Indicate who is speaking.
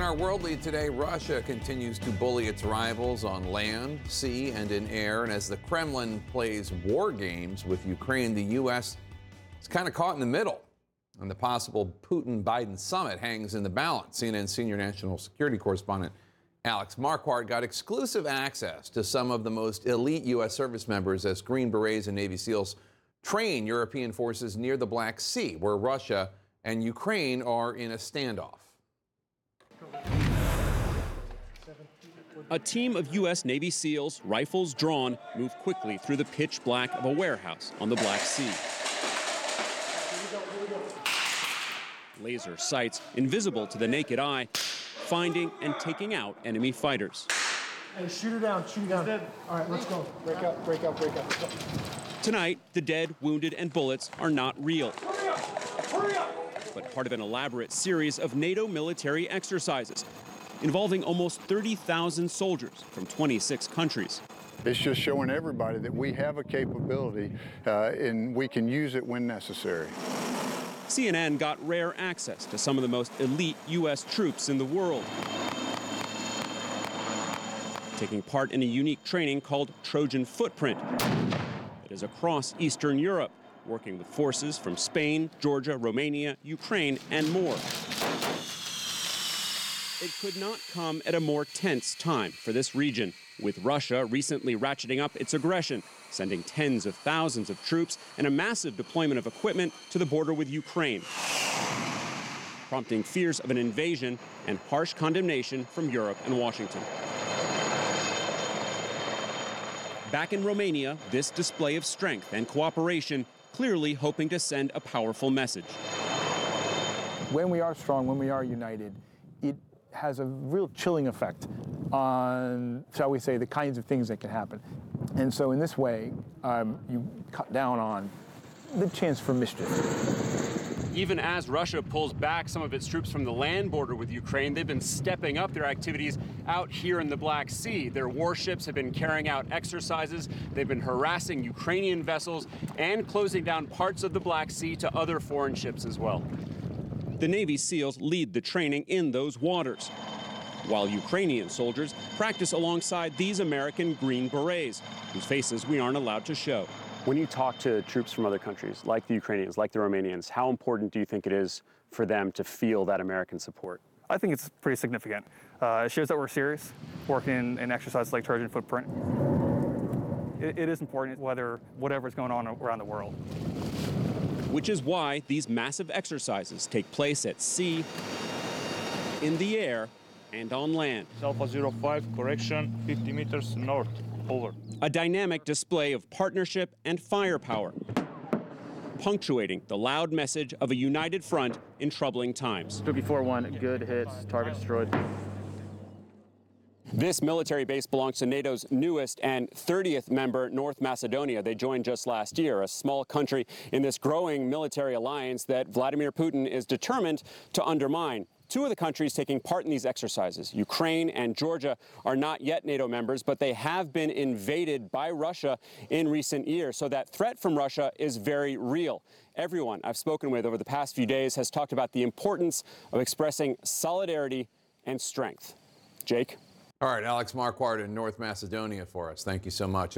Speaker 1: In our world lead today, Russia continues to bully its rivals on land, sea, and in air. And as the Kremlin plays war games with Ukraine, the U.S. is kind of caught in the middle. And the possible Putin-Biden summit hangs in the balance. CNN senior national security correspondent Alex Marquardt got exclusive access to some of the most elite U.S. service members as Green Berets and Navy SEALs train European forces near the Black Sea, where Russia and Ukraine are in a standoff.
Speaker 2: A team of U.S. Navy SEALs, rifles drawn, move quickly through the pitch black of a warehouse on the Black Sea. Laser sights, invisible to the naked eye, finding and taking out enemy fighters.
Speaker 3: Hey, shoot her down, shoot her down. All right, let's go. Break up, break up, break up. Let's go.
Speaker 2: Tonight, the dead, wounded, and bullets are not real,
Speaker 3: Hurry up! Hurry up!
Speaker 2: but part of an elaborate series of NATO military exercises involving almost 30,000 soldiers from 26 countries.
Speaker 4: It's just showing everybody that we have a capability and we can use it when necessary.
Speaker 2: CNN got rare access to some of the most elite U.S. troops in the world, taking part in a unique training called Trojan Footprint that is across Eastern Europe, working with forces from Spain, Georgia, Romania, Ukraine, and more. It could not come at a more tense time for this region, with Russia recently ratcheting up its aggression, sending tens of thousands of troops and a massive deployment of equipment to the border with Ukraine, prompting fears of an invasion and harsh condemnation from Europe and Washington. Back in Romania, this display of strength and cooperation clearly hoping to send a powerful message.
Speaker 5: When we are strong, when we are united, it has a real chilling effect on, shall we say, the kinds of things that can happen. And so in this way, you cut down on the chance for mischief.
Speaker 2: Even as Russia pulls back some of its troops from the land border with Ukraine, they've been stepping up their activities out here in the Black Sea. Their warships have been carrying out exercises. They've been harassing Ukrainian vessels and closing down parts of the Black Sea to other foreign ships as well. The Navy SEALs lead the training in those waters, while Ukrainian soldiers practice alongside these American Green Berets, whose faces we aren't allowed to show.
Speaker 6: When you talk to troops from other countries, like the Ukrainians, like the Romanians, how important do you think it is for them to feel that American support?
Speaker 7: I think it's pretty significant. It shows that we're serious, working in exercises like Trojan Footprint. It is important whatever's going on around the world.
Speaker 2: Which is why these massive exercises take place at sea, in the air, and on land.
Speaker 8: Alpha 05, correction, 50 meters north, over.
Speaker 2: A dynamic display of partnership and firepower, punctuating the loud message of a united front in troubling times.
Speaker 9: Spooky 4-1, good hits, target destroyed.
Speaker 2: This military base belongs to NATO's newest and 30th member, North Macedonia. They joined just last year, a small country in this growing military alliance that Vladimir Putin is determined to undermine. Two of the countries taking part in these exercises, Ukraine and Georgia, are not yet NATO members, but they have been invaded by Russia in recent years. So that threat from Russia is very real. Everyone I've spoken with over the past few days has talked about the importance of expressing solidarity and strength. Jake?
Speaker 1: All right, Alex Marquardt in North Macedonia for us. Thank you so much.